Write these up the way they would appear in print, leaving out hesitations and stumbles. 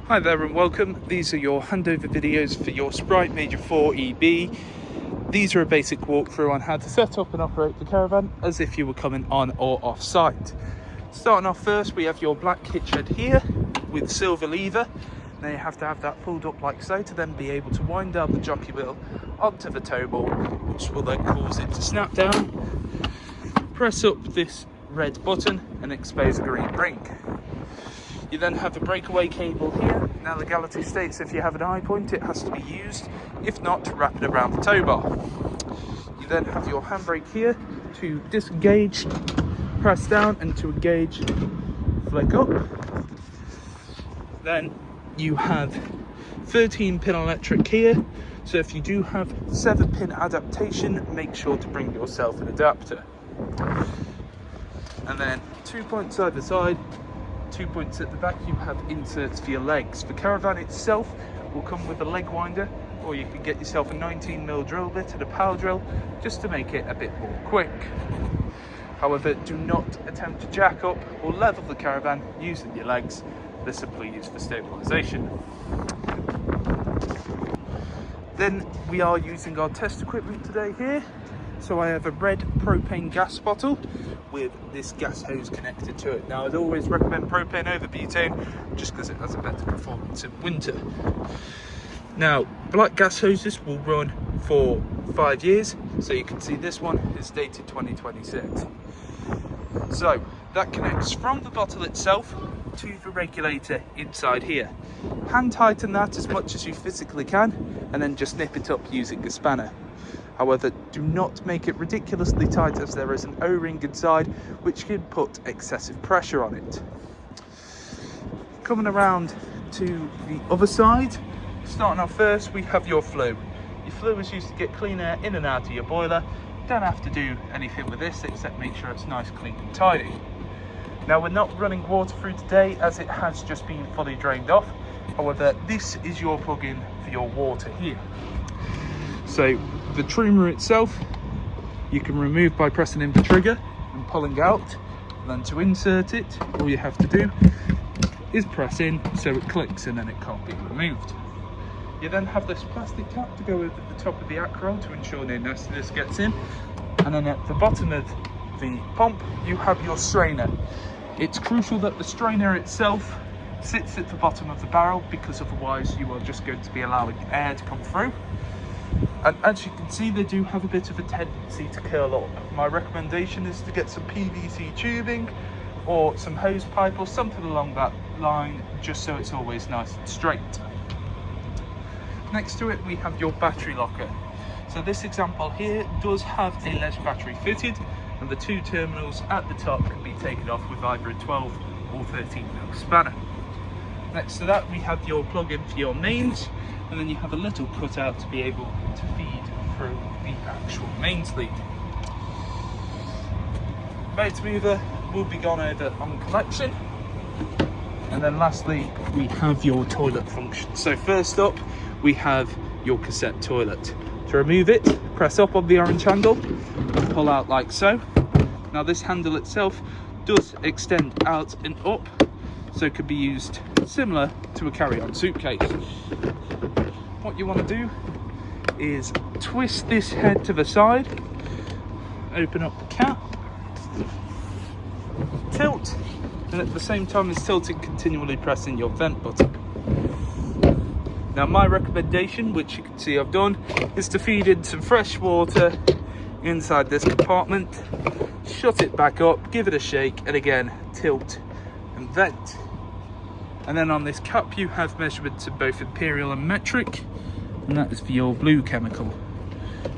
Hi there and welcome. These are your handover videos for your Sprite Major 4 EB. These are a basic walkthrough on how to set up and operate the caravan as if you were coming on or off site. Starting off first, we have your black hitch head here with silver lever. Now you have to have that pulled up like so to then be able to wind down the jockey wheel onto the tow ball, which will then cause it to snap down. Press up this red button and expose a green ring. You then have a breakaway cable here. Now legality states if you have an eye point it has to be used, if not wrap it around the tow bar. You then have your handbrake here to disengage, press down, and to engage, flick up. Then you have 13-pin electric here, so if you do have 7-pin adaptation, make sure to bring yourself an adapter. And then 2 points either side, 2 points at the back, you have inserts for your legs. The caravan itself will come with a leg winder, or you can get yourself a 19mm drill bit and a power drill just to make it a bit more quick. However, do not attempt to jack up or level the caravan using your legs. They're simply used for stabilisation. Then we are using our test equipment today here. So I have a red propane gas bottle with this gas hose connected to it. Now I'd always recommend propane over butane just because it has a better performance in winter. Now black gas hoses will run for 5 years, so you can see this one is dated 2026. So that connects from the bottle itself to the regulator inside here. Hand tighten that as much as you physically can and then just nip it up using a spanner. However, do not make it ridiculously tight as there is an O-ring inside which can put excessive pressure on it. Coming around to the other side, starting off first, we have your flue. Your flue is used to get clean air in and out of your boiler. Don't have to do anything with this except make sure it's nice, clean and tidy. Now we're not running water through today as it has just been fully drained off. However, this is your plug-in for your water here. So the trimmer itself you can remove by pressing in the trigger and pulling out. And then to insert it, all you have to do is press in so it clicks and then it can't be removed. You then have this plastic cap to go over the top of the acrow to ensure no nastiness gets in. And then at the bottom of the pump you have your strainer. It's crucial that the strainer itself sits at the bottom of the barrel because otherwise you are just going to be allowing air to come through. And as you can see, they do have a bit of a tendency to curl up. My recommendation is to get some PVC tubing or some hose pipe or something along that line, just so it's always nice and straight. Next to it, we have your battery locker. So this example here does have a lead battery fitted, and the two terminals at the top can be taken off with either a 12 or 13mm spanner. Next to that, we have your plug-in for your mains, and then you have a little cutout to be able to feed through the actual mains lead. Motor mover will be gone over on collection. And then lastly, we have your toilet function. So first up, we have your cassette toilet. To remove it, press up on the orange handle and pull out like so. Now this handle itself does extend out and up, so it could be used similar to a carry-on suitcase. What you want to do is twist this head to the side, open up the cap, tilt, and at the same time as tilting, continually pressing your vent button. Now my recommendation, which you can see I've done, is to feed in some fresh water inside this compartment, shut it back up, give it a shake, and again tilt and vent. And then on this cap you have measurements in both imperial and metric, and that is for your blue chemical.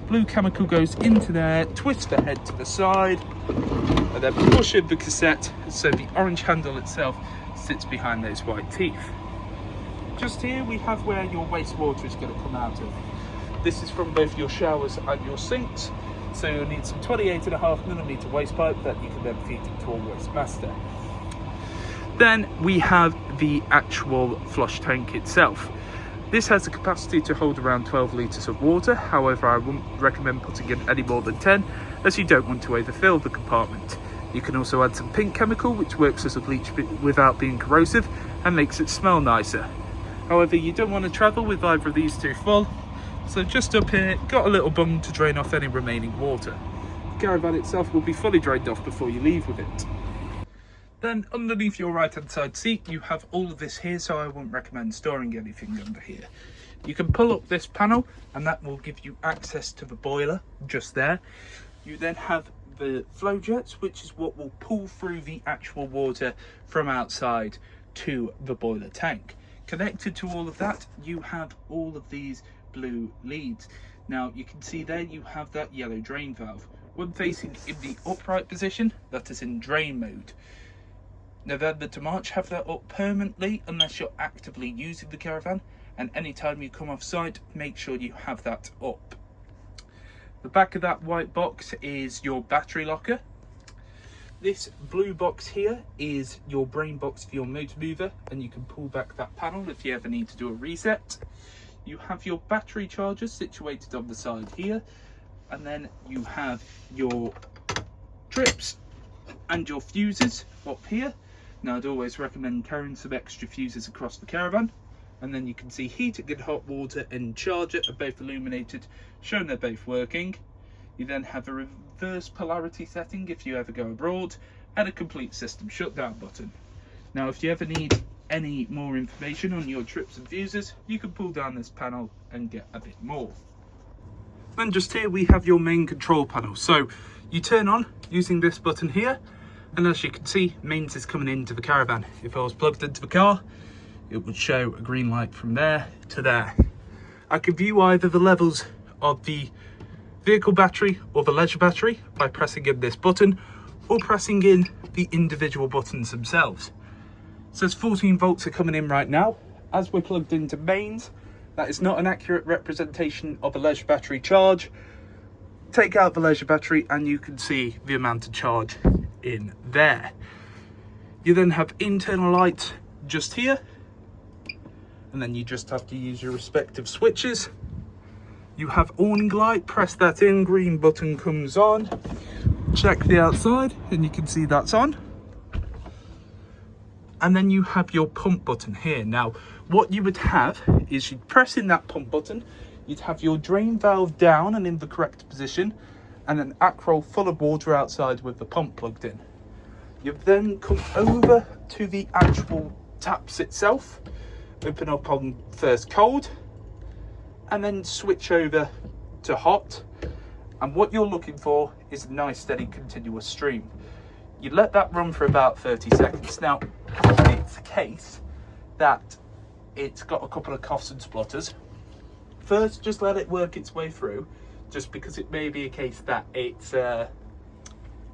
Blue chemical goes into there, twists the head to the side, and then push in the cassette so the orange handle itself sits behind those white teeth. Just here we have where your wastewater is going to come out of. This is from both your showers and your sinks, so you'll need some 28.5mm waste pipe that you can then feed into a waste master. Then we have the actual flush tank itself. This has a capacity to hold around 12 litres of water, however I wouldn't recommend putting in any more than 10 as you don't want to overfill the compartment. You can also add some pink chemical which works as a bleach without being corrosive and makes it smell nicer. However, you don't want to travel with either of these two full. So just up here, got a little bung to drain off any remaining water. The caravan itself will be fully drained off before you leave with it. Then underneath your right hand side seat, you have all of this here, so I wouldn't recommend storing anything under here. You can pull up this panel and that will give you access to the boiler just there. You then have the flow jets, which is what will pull through the actual water from outside to the boiler tank. Connected to all of that, you have all of these blue leads. Now you can see there you have that yellow drain valve. When facing in the upright position, that is in drain mode. November to March, have that up permanently unless you're actively using the caravan, and anytime you come off site, make sure you have that up. The back of that white box is your battery locker. This blue box here is your brain box for your motor mover, and you can pull back that panel if you ever need to do a reset. You have your battery chargers situated on the side here, and then you have your trips and your fuses up here. Now I'd always recommend carrying some extra fuses across the caravan. And then you can see heating and hot water and charger are both illuminated, showing they're both working. You then have a reverse polarity setting if you ever go abroad, and a complete system shutdown button. Now if you ever need any more information on your trips and fuses, you can pull down this panel and get a bit more. Then just here we have your main control panel. So you turn on using this button here, and as you can see, mains is coming into the caravan. If I was plugged into the car, it would show a green light from there to there. I can view either the levels of the vehicle battery or the leisure battery by pressing in this button or pressing in the individual buttons themselves. It says 14 volts are coming in right now. As we're plugged into mains, that is not an accurate representation of a leisure battery charge. Take out the leisure battery and you can see the amount of charge in there. You then have internal lights just here, and then you just have to use your respective switches. You have awning light, press that in, green button comes on. Check the outside and you can see that's on. And then you have your pump button here. Now what you would have is you'd press in that pump button, you'd have your drain valve down and in the correct position, and an Acrol full of water outside with the pump plugged in. You then come over to the actual taps itself, open up on first cold, and then switch over to hot. And what you're looking for is a nice steady continuous stream. You let that run for about 30 seconds. Now, it's the case that it's got a couple of coughs and splutters. First, just let it work its way through, just because it may be a case that it's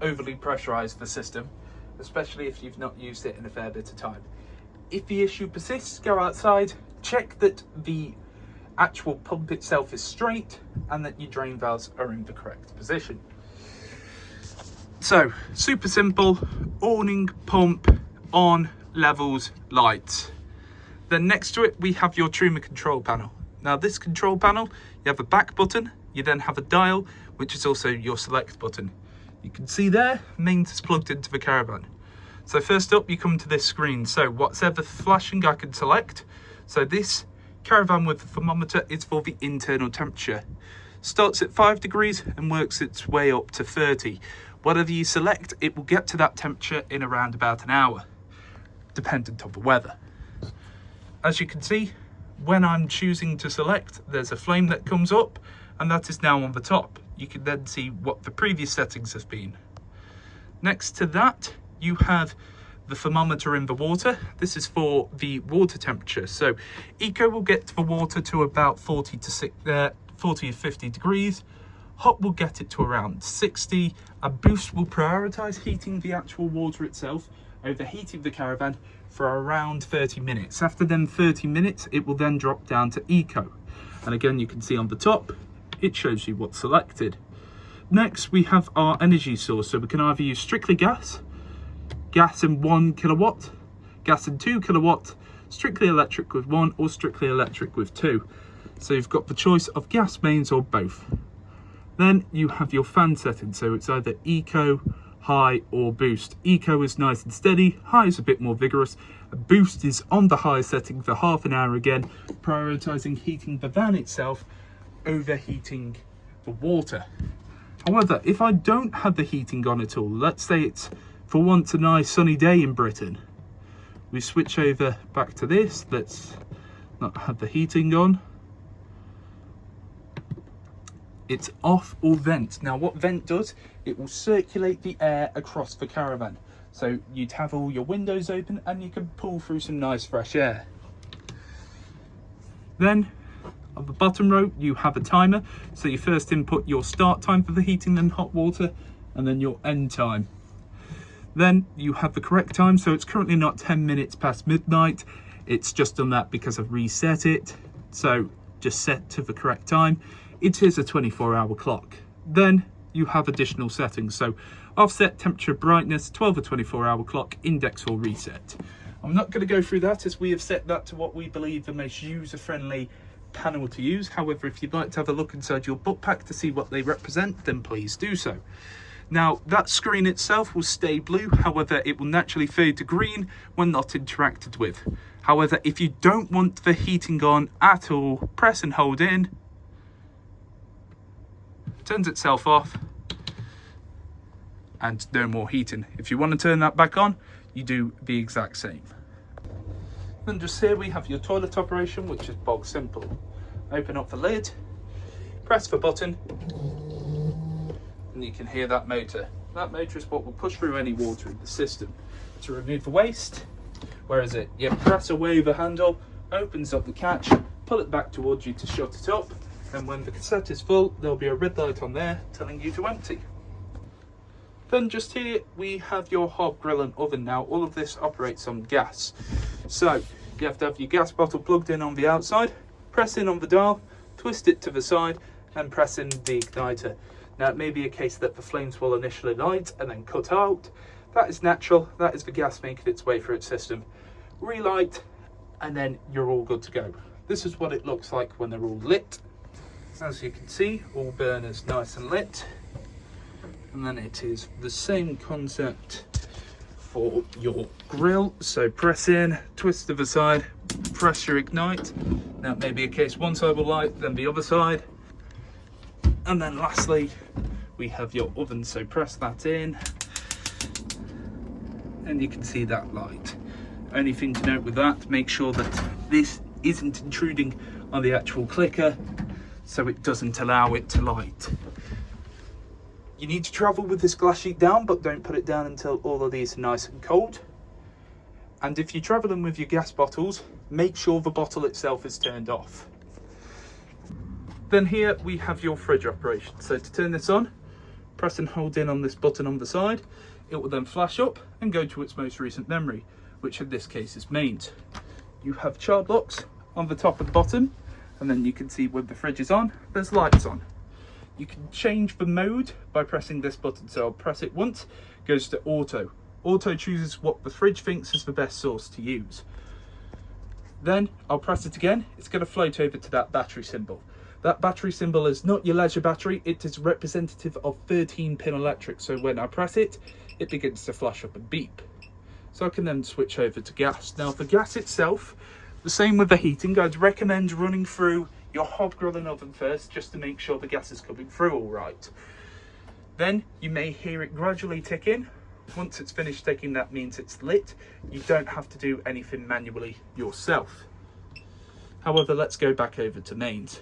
overly pressurized the system, especially if you've not used it in a fair bit of time. If the issue persists, go outside, check that the actual pump itself is straight and that your drain valves are in the correct position. So, super simple, awning, pump, on, levels, lights. Then next to it, we have your Truma control panel. Now this control panel, you have a back button, you then have a dial, which is also your select button. You can see there, mains is plugged into the caravan. So first up, you come to this screen. So whatever flashing I can select. So this caravan with the thermometer is for the internal temperature. Starts at 5 degrees and works its way up to 30. Whatever you select, it will get to that temperature in around about an hour, dependent on the weather. As you can see, when I'm choosing to select, there's a flame that comes up, and that is now on the top. You can then see what the previous settings have been. Next to that, you have the thermometer in the water. This is for the water temperature. So Eco will get the water to about 40 to 50 degrees. Hot will get it to around 60. A Boost will prioritize heating the actual water itself over heating the caravan for around 30 minutes. After then 30 minutes, it will then drop down to Eco. And again, you can see on the top, it shows you what's selected. Next, we have our energy source. So we can either use strictly gas in 1 kilowatt, gas in 2 kilowatt, strictly electric with 1, or strictly electric with 2. So you've got the choice of gas mains or both. Then you have your fan setting. So it's either Eco, High or Boost. Eco is nice and steady, High is a bit more vigorous, Boost is on the higher setting for half an hour again, prioritizing heating the van itself over heating the water. However, if I don't have the heating on at all, let's say it's for once a nice sunny day in Britain, we switch over back to this. Let's not have the heating on. It's off or vent. Now what vent does, it will circulate the air across the caravan. So you'd have all your windows open and you can pull through some nice fresh air. Then on the bottom row, you have a timer. So you first input your start time for the heating, then hot water, and then your end time. Then you have the correct time. So it's currently not 10 minutes past midnight. It's just done that because I've reset it. So just set to the correct time. It is a 24-hour clock. Then you have additional settings. So offset, temperature, brightness, 12 or 24-hour clock, index or reset. I'm not going to go through that as we have set that to what we believe the most user-friendly panel to use. However, if you'd like to have a look inside your book pack to see what they represent, then please do so. Now, that screen itself will stay blue. However, it will naturally fade to green when not interacted with. However, if you don't want the heating on at all, press and hold in. Turns itself off. And no more heating. If you want to turn that back on, you do the exact same. Then just here we have your toilet operation, which is bog simple. Open up the lid, press the button, and you can hear that motor. That motor is what will push through any water in the system. To remove the waste, where is it? You press away the handle, opens up the catch, pull it back towards you to shut it up, and when the cassette is full, there'll be a red light on there telling you to empty. Then just here we have your hob grill and oven. Now all of this operates on gas, so you have to have your gas bottle plugged in on the outside, press in on the dial, twist it to the side and press in the igniter. Now it may be a case that the flames will initially light and then cut out. That is natural, that is the gas making its way through its system. Relight and then you're all good to go. This is what it looks like when they're all lit. As you can see, all burners nice and lit. And then it is the same concept for your grill. So press in, twist to the side, press your ignite. Now it may be a case one side will light, then the other side. And then lastly, we have your oven. So press that in and you can see that light. Only thing to note with that, make sure that this isn't intruding on the actual clicker, so it doesn't allow it to light. You need to travel with this glass sheet down, but don't put it down until all of these are nice and cold. And if you're traveling with your gas bottles, make sure the bottle itself is turned off. Then here we have your fridge operation. So to turn this on, press and hold in on this button on the side. It will then flash up and go to its most recent memory, which in this case is mains. You have child locks on the top and the bottom, and then you can see when the fridge is on, there's lights on. You can change the mode by pressing this button. So I'll press it once, goes to auto. Auto chooses what the fridge thinks is the best source to use. Then I'll press it again, it's going to float over to that battery symbol. That battery symbol is not your leisure battery, it is representative of 13-pin electric. So when I press it, it begins to flash up and beep. So I can then switch over to gas. Now for gas itself, the same with the heating, I'd recommend running through your hob grill and oven first, just to make sure the gas is coming through all right. Then you may hear it gradually tick in. Once it's finished ticking, that means it's lit. You don't have to do anything manually yourself. However, let's go back over to mains.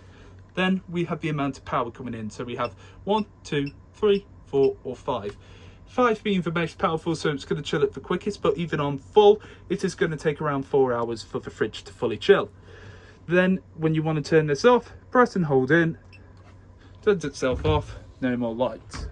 Then we have the amount of power coming in. So we have 1, 2, 3, 4 or 5. 5 being the most powerful, so it's going to chill it the quickest, but even on full, it is going to take around 4 hours for the fridge to fully chill. Then when you want to turn this off, press and hold in, turns itself off, no more lights.